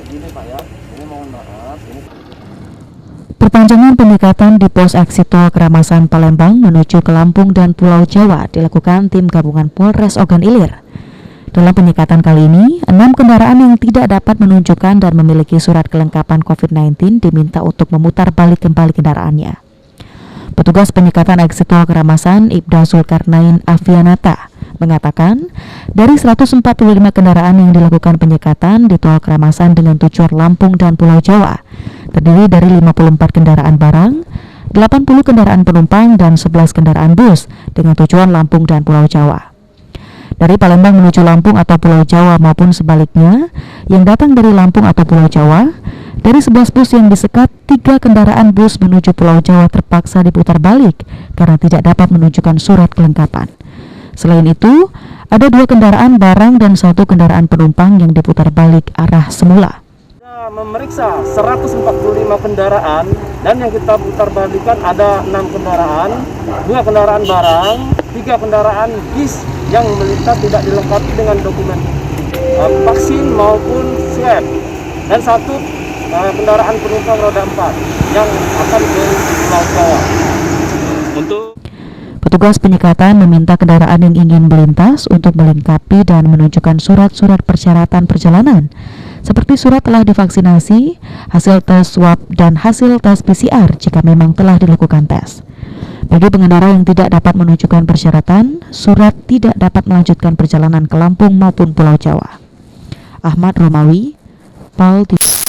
Ini Pak ya, ini mohon maaf. Perpanjangan penyekatan di pos exit tol Keramasan Palembang menuju ke Lampung dan Pulau Jawa dilakukan tim gabungan Polres Ogan Ilir. Dalam penyekatan kali ini, 6 kendaraan yang tidak dapat menunjukkan dan memiliki surat kelengkapan COVID-19 diminta untuk memutar balik kembali kendaraannya. Petugas penyekatan exit tol Keramasan Ibda Zulkarnain Avianata mengatakan dari 145 kendaraan yang dilakukan penyekatan di tol Keramasan dengan tujuan Lampung dan Pulau Jawa, terdiri dari 54 kendaraan barang, 80 kendaraan penumpang, dan 11 kendaraan bus dengan tujuan Lampung dan Pulau Jawa. Dari Palembang menuju Lampung atau Pulau Jawa maupun sebaliknya, yang datang dari Lampung atau Pulau Jawa, dari 11 bus yang disekat, 3 kendaraan bus menuju Pulau Jawa terpaksa diputar balik karena tidak dapat menunjukkan surat kelengkapan. Selain itu, ada 2 kendaraan barang dan 1 kendaraan penumpang yang diputar balik arah semula. Kita memeriksa 145 kendaraan dan yang kita putar balikan ada 6 kendaraan, 2 kendaraan barang, 3 kendaraan bis yang melintas tidak dilengkapi dengan dokumen vaksin maupun swab, dan 1 kendaraan penumpang roda 4 yang akan ke Pulau Jawa. Petugas penyekatan meminta kendaraan yang ingin melintas untuk melengkapi dan menunjukkan surat-surat persyaratan perjalanan seperti surat telah divaksinasi, hasil tes swab, dan hasil tes PCR jika memang telah dilakukan tes. Bagi pengendara yang tidak dapat menunjukkan persyaratan, surat tidak dapat melanjutkan perjalanan ke Lampung maupun Pulau Jawa. Ahmad Romawi, PAL TV.